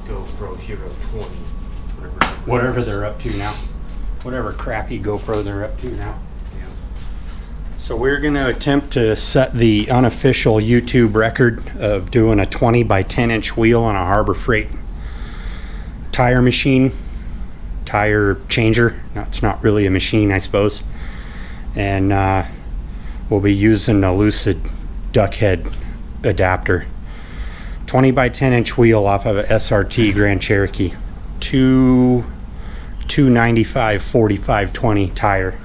GoPro Hero 20. Whatever they're up to now. Whatever crappy GoPro they're up to now. Yeah. So we're going to attempt to set the unofficial YouTube record of doing a 20 by 10 inch wheel on a Harbor Freight tire machine, tire changer. No, it's not really a machine, I suppose. And we'll be using a Lucid duckhead adapter. 20 by 10 inch wheel off of a SRT Grand Cherokee. 295 45/20 tire.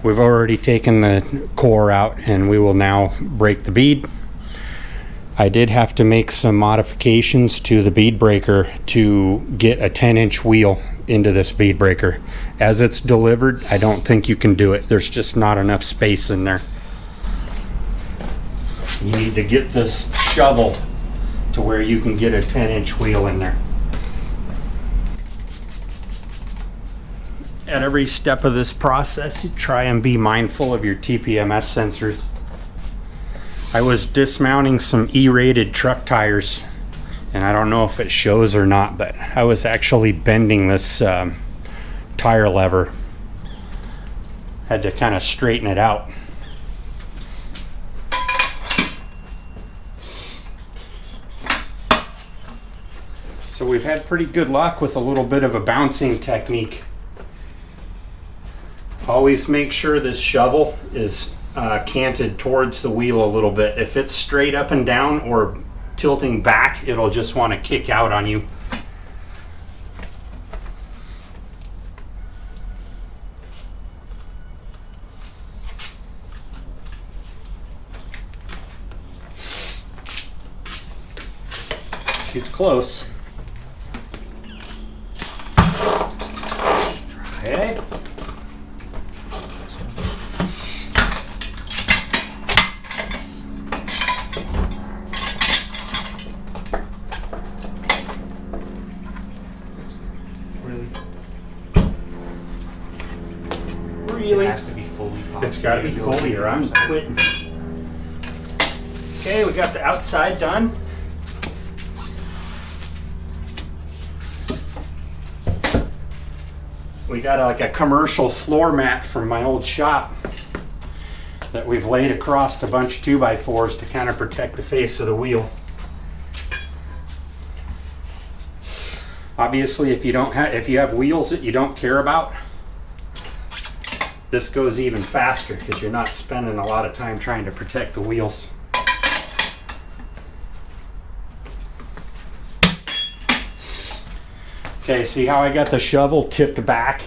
We've already taken the core out and we will now break the bead. I did have to make some modifications to the bead breaker to get a 10 inch wheel into this bead breaker. As it's delivered, I don't think you can do it. There's just not enough space in there. You need to get this shovel to where you can get a 10 inch wheel in there. At every step of this process, you try and be mindful of your TPMS sensors. I was dismounting some E-rated truck tires, and I don't know if it shows or not, but I was actually bending this tire lever. Had to kind of straighten it out. So we've had pretty good luck with a little bit of a bouncing technique. Always make sure this shovel is canted towards the wheel a little bit. If it's straight up and down or tilting back, it'll just want to kick out on you. She's close. Okay. Really? It has to be fully popped. It's got to be fully or I'm quitting. Okay, we got the outside done. We got like a commercial floor mat from my old shop that we've laid across a bunch of 2x4s to kind of protect the face of the wheel. Obviously, if you have wheels that you don't care about, this goes even faster because you're not spending a lot of time trying to protect the wheels. Okay, see how I got the shovel tipped back?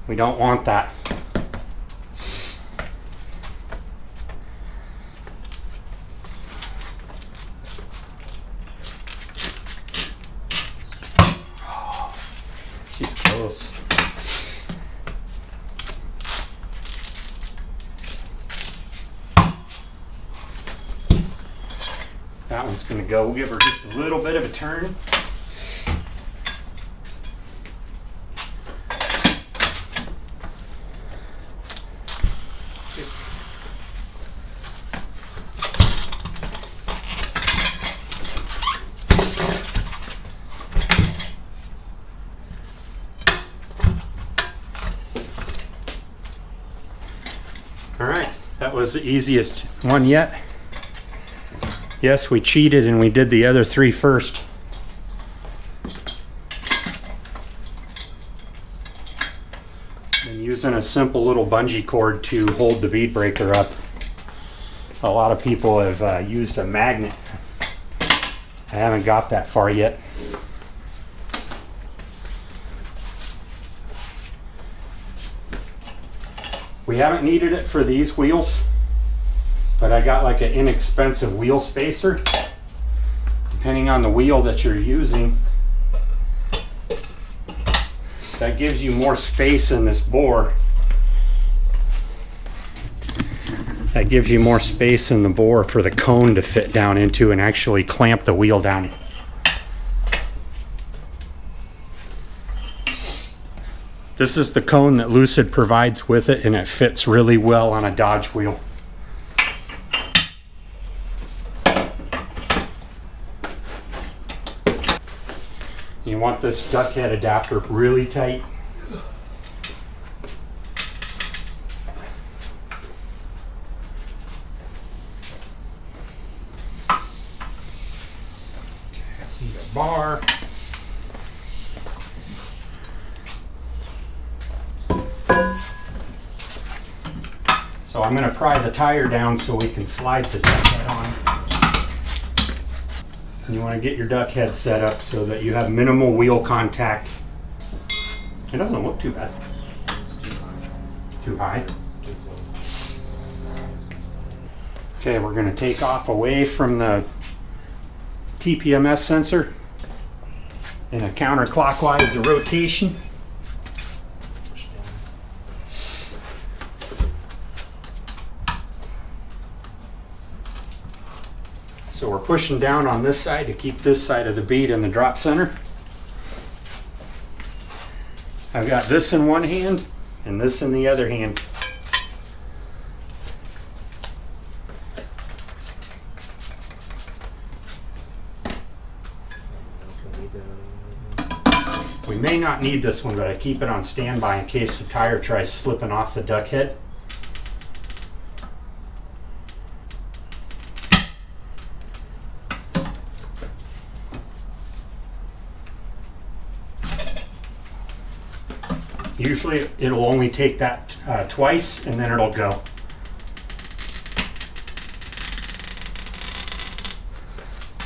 We don't want that. She's close. That one's gonna go. We'll give her just a little bit of a turn. All right, that was the easiest one yet. Yes, we cheated and we did the other three first. Been using a simple little bungee cord to hold the bead breaker up. A lot of people have used a magnet. I haven't got that far yet. We haven't needed it for these wheels, but I got like an inexpensive wheel spacer. Depending on the wheel that you're using, that gives you more space in this bore. That gives you more space in the bore for the cone to fit down into and actually clamp the wheel down. This is the cone that Lucid provides with it, and it fits really well on a Dodge wheel. You want this duck head adapter really tight. Need a bar. So I'm going to pry the tire down so we can slide the duck head on. And you want to get your duck head set up so that you have minimal wheel contact. It doesn't look too bad. It's Too high. too close. Okay, we're going to take off away from the TPMS sensor in a counterclockwise rotation. Push down. So we're pushing down on this side to keep this side of the bead in the drop center. I've got this in one hand and this in the other hand. We may not need this one, but I keep it on standby in case the tire tries slipping off the duck head. Usually it'll only take that twice and then it'll go.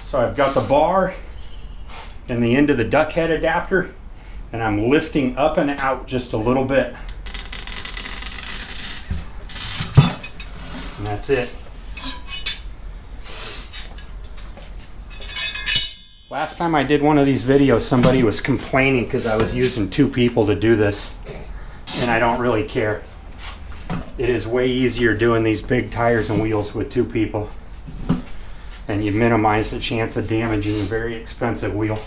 So I've got the bar and the end of the duck head adapter, and I'm lifting up and out just a little bit. And that's it. Last time I did one of these videos, somebody was complaining because I was using 2 people to do this, and I don't really care. It is way easier doing these big tires and wheels with 2 people, and you minimize the chance of damaging a very expensive wheel.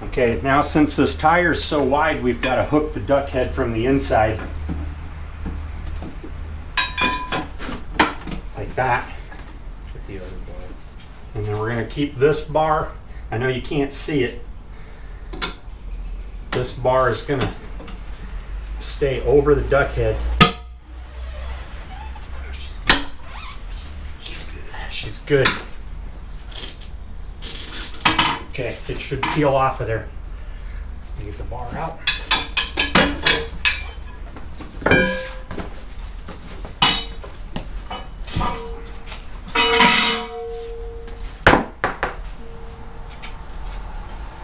Okay, now since this tire is so wide, we've got to hook the duck head from the inside. Like that. Hit the other bar. And then we're going to keep this bar. I know you can't see it. This bar is going to stay over the duck head. She's good. Okay, it should peel off of there. Let me get the bar out.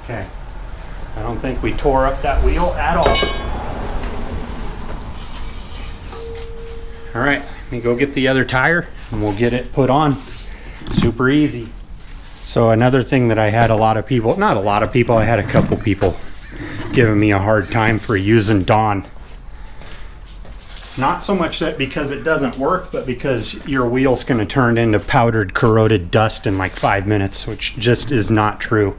Okay, I don't think we tore up that wheel at all. All right, let me go get the other tire and we'll get it put on. Super easy. So another thing that I had a lot of people, not a lot of people, I had a couple people giving me a hard time for using Dawn. Not so much that because it doesn't work, but because your wheel's going to turn into powdered, corroded dust in like 5 minutes, which just is not true.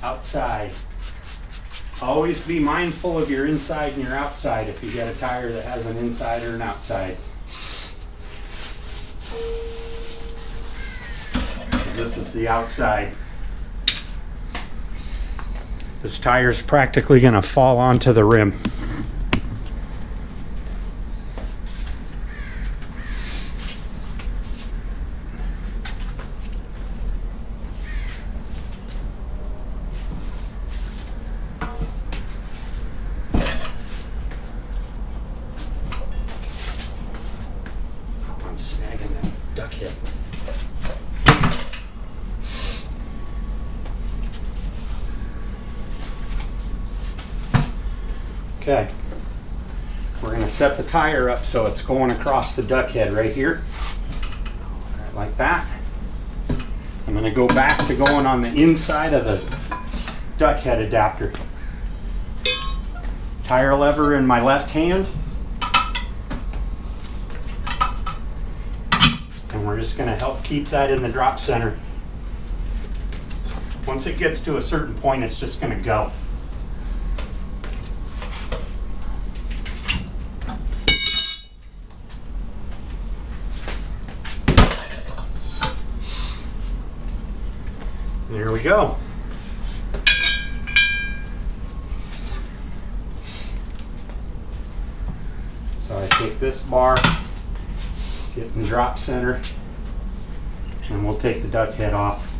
Outside. Always be mindful of your inside and your outside if you get a tire that has an inside or an outside. This is the outside. This tire is practically going to fall onto the rim. I'm snagging that duck head. Okay, we're going to set the tire up so it's going across the duck head right here, right, like that. I'm going to go back to going on the inside of the duck head adapter. tire lever in my left hand. And we're just going to help keep that in the drop center. Once it gets to a certain point, it's just going to go. There we go. So I take this bar, get in the drop center, and we'll take the duck head off.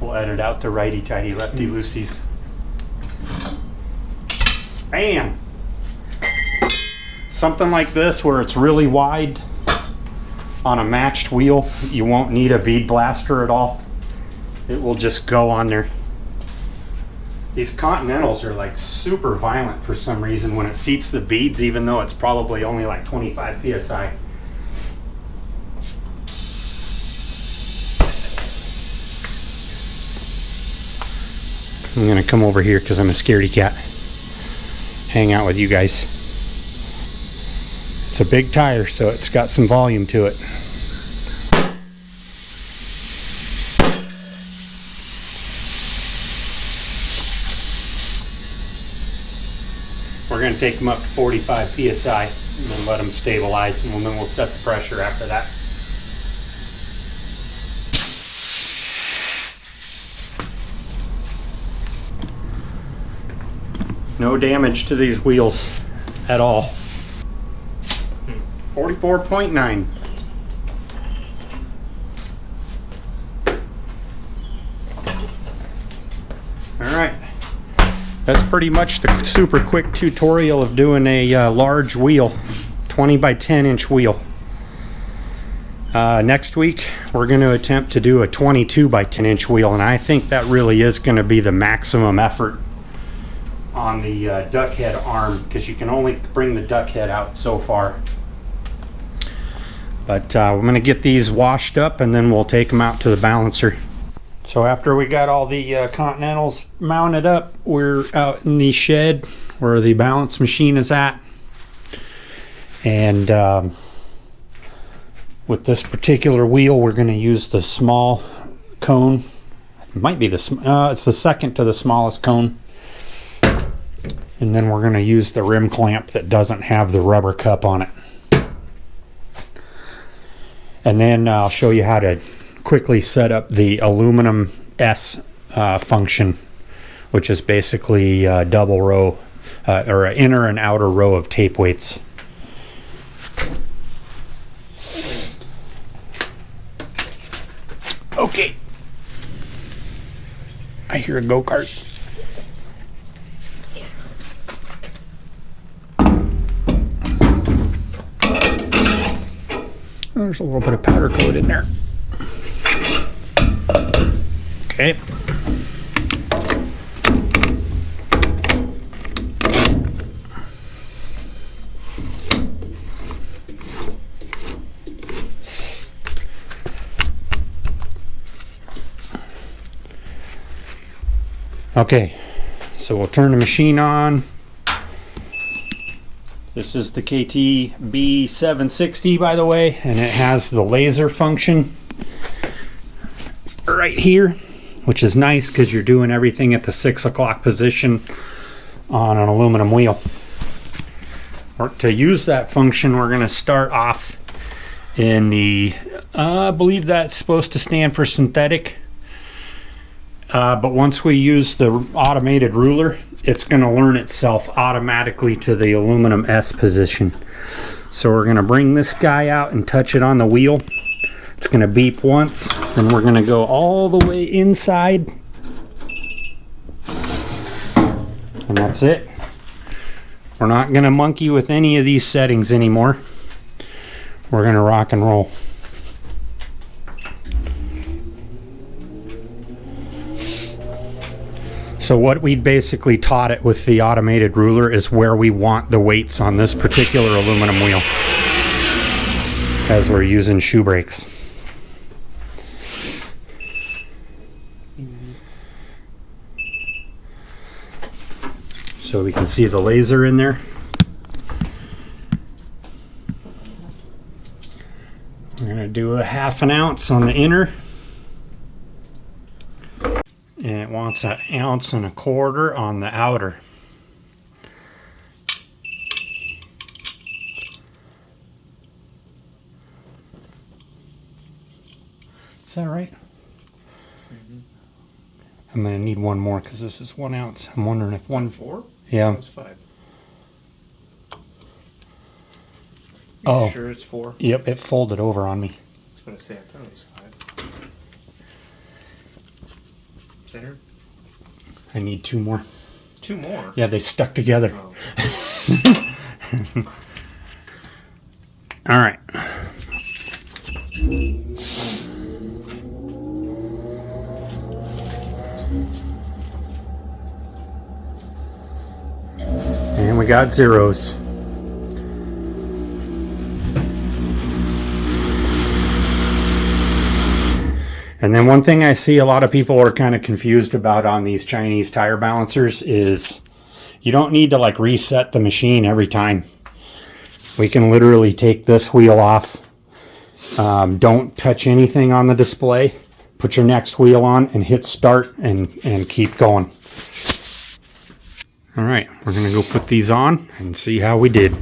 We'll edit out the righty-tighty, lefty-loosies. Bam! Something like this where it's really wide on a matched wheel, you won't need a bead blaster at all. It will just go on there. These Continentals are like super violent for some reason when it seats the beads, even though it's probably only like 25 psi. I'm gonna come over here because I'm a scaredy cat. Hang out with you guys. It's a big tire, so it's got some volume to it. We're going to take them up to 45 psi and then let them stabilize, and then we'll set the pressure after that. No damage to these wheels at all. 44.9. Alright. That's pretty much the super quick tutorial of doing a large wheel, 20 by 10 inch wheel. Next week we're going to attempt to do a 22 by 10 inch wheel, and I think that really is going to be the maximum effort on the duck head arm, because you can only bring the duck head out so far. But we're going to get these washed up and then we'll take them out to the balancer. So after we got all the Continentals mounted up, we're out in the shed where the balance machine is at. And with this particular wheel, we're going to use the small cone. It might be it's the second to the smallest cone. And then we're going to use the rim clamp that doesn't have the rubber cup on it. And then I'll show you how to quickly set up the aluminum S function, which is basically double row or an inner and outer row of tape weights. Okay. I hear a go-kart. There's a little bit of powder coat in there. Okay. Okay, so we'll turn the machine on. This is the KT B760, by the way, and it has the laser function right here, which is nice because you're doing everything at the 6 o'clock position on an aluminum wheel. To use that function, we're going to start off in the, I believe that's supposed to stand for synthetic. But once we use the automated ruler, it's going to learn itself automatically to the aluminum S position. So we're going to bring this guy out and touch it on the wheel. It's going to beep once, then we're going to go all the way inside. And that's it. We're not going to monkey with any of these settings anymore. We're going to rock and roll. So what we basically taught it with the automated ruler is where we want the weights on this particular aluminum wheel. as we're using shoe brakes. So we can see the laser in there. We're going to do a 1/2 ounce on the inner. And it wants 1.25 ounces on the outer. Is that right? Mm-hmm. I'm going to need one more because this is 1 ounce. I'm wondering if 4? Yeah. That's 5. Oh. You sure it's 4? Yep, it folded over on me. I was going to say, I thought it was 5. Center? I need 2 more. 2 more? Yeah, they stuck together. Oh. All right. And we got zeros. And then one thing I see a lot of people are kind of confused about on these Chinese tire balancers is you don't need to like reset the machine every time. We can literally take this wheel off. Don't touch anything on the display. Put your next wheel on and hit start and keep going. All right, we're gonna go put these on and see how we did.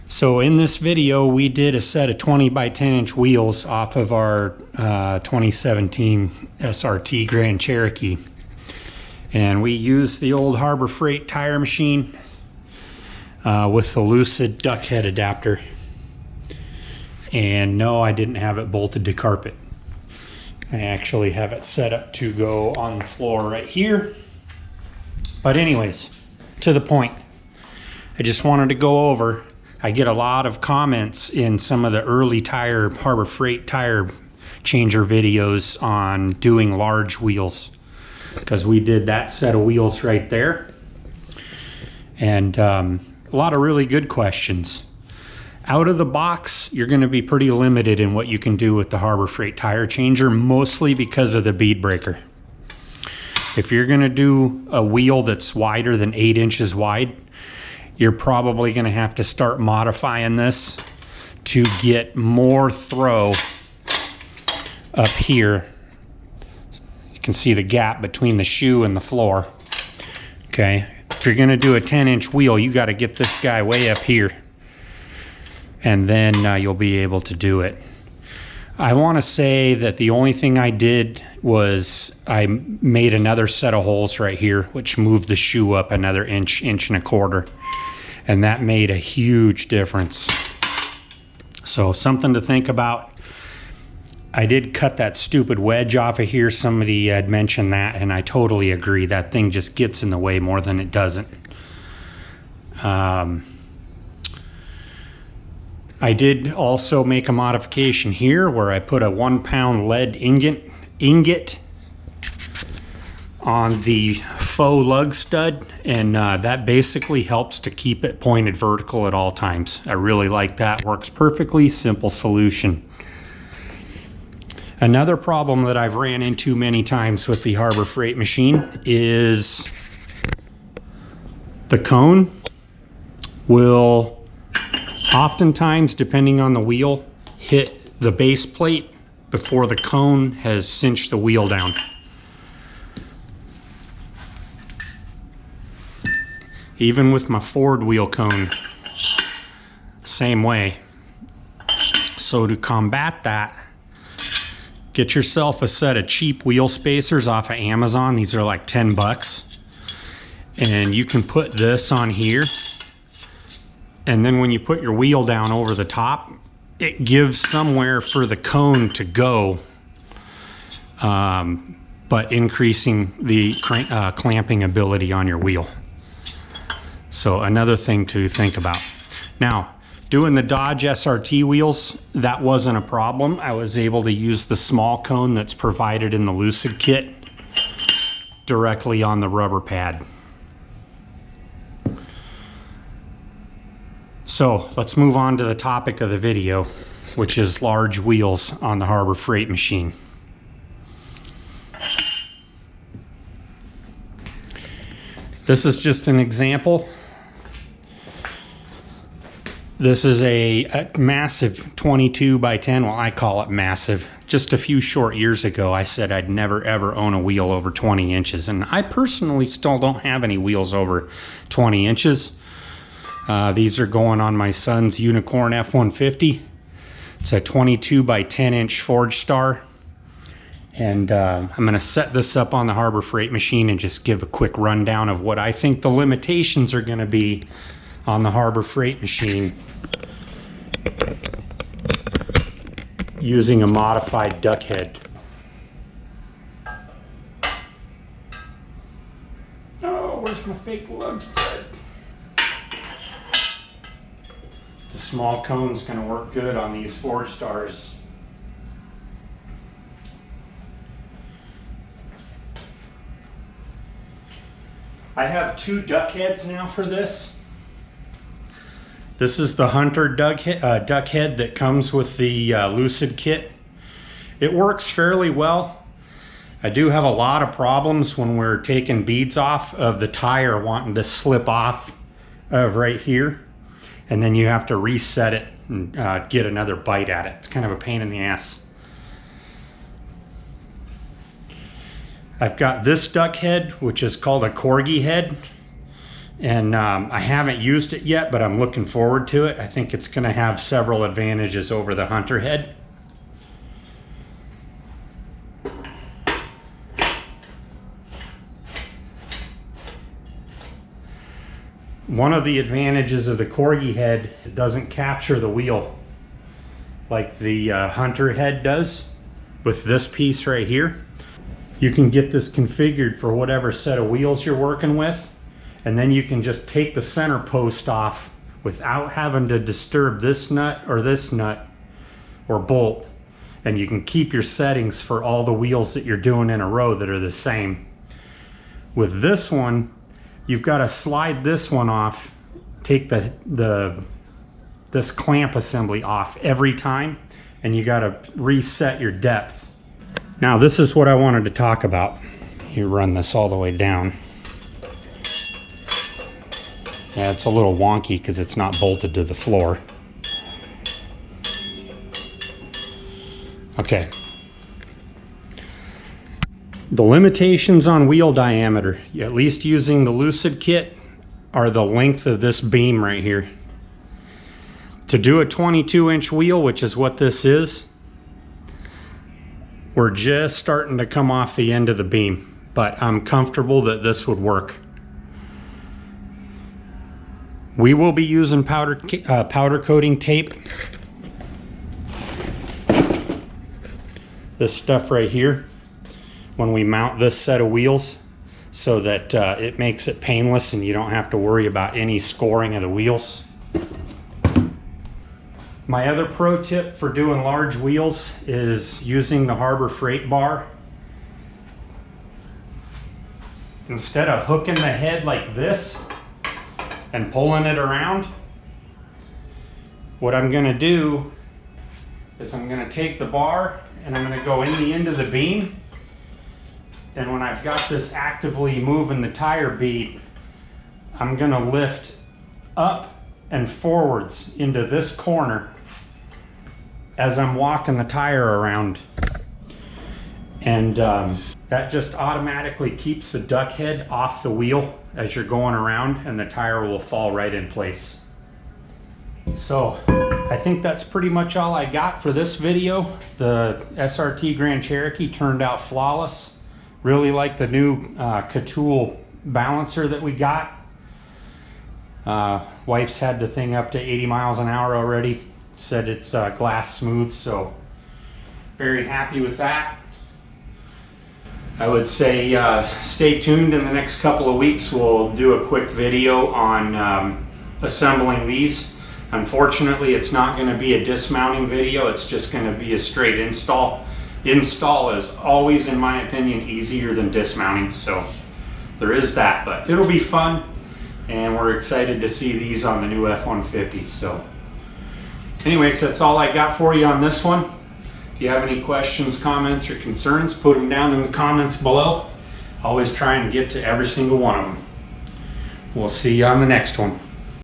So in this video, we did a set of 20 by 10 inch wheels off of our 2017 SRT Grand Cherokee. And we used the old Harbor Freight tire machine with the Lucid duckhead adapter. And no, I didn't have it bolted to carpet. I actually have it set up to go on the floor right here. But anyways, to the point. I just wanted to go over. I get a lot of comments in some of the early Harbor Freight tire changer videos on doing large wheels, because we did that set of wheels right there. And a lot of really good questions. Out of the box, you're going to be pretty limited in what you can do with the Harbor Freight tire changer, mostly because of the bead breaker. If you're going to do a wheel that's wider than 8 inches wide, you're probably going to have to start modifying this to get more throw up here. You can see the gap between the shoe and the floor. Okay, if you're going to do a 10-inch wheel, you got to get this guy way up here, and then you'll be able to do it. I want to say that the only thing I did was I made another set of holes right here, which moved the shoe up another inch, 1.25 inches. And that made a huge difference. So something to think about. I did cut that stupid wedge off of here. Somebody had mentioned that, and I totally agree. That thing just gets in the way more than it doesn't. I did also make a modification here where I put a 1-pound lead ingot on the faux lug stud, and that basically helps to keep it pointed vertical at all times. I really like that. Works perfectly. Simple solution. Another problem that I've ran into many times with the Harbor Freight machine is the cone will oftentimes, depending on the wheel, hit the base plate before the cone has cinched the wheel down. Even with my Ford wheel cone, same way. So to combat that, get yourself a set of cheap wheel spacers off of Amazon. These are like $10. And you can put this on here. And then when you put your wheel down over the top, it gives somewhere for the cone to go, but increasing the clamping ability on your wheel. So another thing to think about. Now, doing the Dodge SRT wheels, that wasn't a problem. I was able to use the small cone that's provided in the Lucid kit directly on the rubber pad. So let's move on to the topic of the video, which is large wheels on the Harbor Freight machine. This is just an example. This is a massive 22 by 10. Well, I call it massive. Just a few short years ago, I said I'd never ever own a wheel over 20 inches. And I personally still don't have any wheels over 20 inches. These are going on my son's Unicorn F-150. It's a 22 by 10 inch Forge Star. And I'm going to set this up on the Harbor Freight machine and just give a quick rundown of what I think the limitations are going to be on the Harbor Freight machine using a modified duckhead. Oh, where's my fake lugs? The small cone's going to work good on these Forge Stars. I have two duck heads now for this. This is the Hunter duck head that comes with the Lucid kit. It works fairly well. I do have a lot of problems when we're taking beads off of the tire wanting to slip off of right here. And then you have to reset it and get another bite at it. It's kind of a pain in the ass. I've got this duck head, which is called a corgi head. And I haven't used it yet, but I'm looking forward to it. I think it's going to have several advantages over the Hunter head. One of the advantages of the corgi head, it doesn't capture the wheel like the Hunter head does with this piece right here. You can get this configured for whatever set of wheels you're working with. And then you can just take the center post off without having to disturb this nut or bolt. And you can keep your settings for all the wheels that you're doing in a row that are the same. With this one, you've got to slide this one off, take this clamp assembly off every time, and you got to reset your depth. Now this is what I wanted to talk about. You run this all the way down. Yeah, it's a little wonky because it's not bolted to the floor. Okay. The limitations on wheel diameter, at least using the Lucid kit, are the length of this beam right here. To do a 22-inch wheel, which is what this is, we're just starting to come off the end of the beam, but I'm comfortable that this would work. We will be using powder coating tape. This stuff right here, when we mount this set of wheels, so that it makes it painless and you don't have to worry about any scoring of the wheels. My other pro tip for doing large wheels is using the Harbor Freight bar. Instead of hooking the head like this and pulling it around, what I'm going to do is I'm going to take the bar and I'm going to go in the end of the beam, and when I've got this actively moving the tire bead, I'm going to lift up and forwards into this corner as I'm walking the tire around, and that just automatically keeps the duck head off the wheel as you're going around, and the tire will fall right in place. So I think that's pretty much all I got for this video. The SRT Grand Cherokee turned out flawless. Really like the new Catool balancer that we got. Wife's had the thing up to 80 miles an hour already. Said it's glass smooth, so very happy with that. I would say stay tuned. In the next couple of weeks we'll do a quick video on assembling these. Unfortunately, it's not going to be a dismounting video, it's just going to be a straight install. Install is always, in my opinion, easier than dismounting, so there is that, but it'll be fun. and we're excited to see these on the new F-150s. So anyways, that's all I got for you on this one. If you have any questions, comments, or concerns, put them down in the comments below. Always try and get to every single one of them. We'll see you on the next one.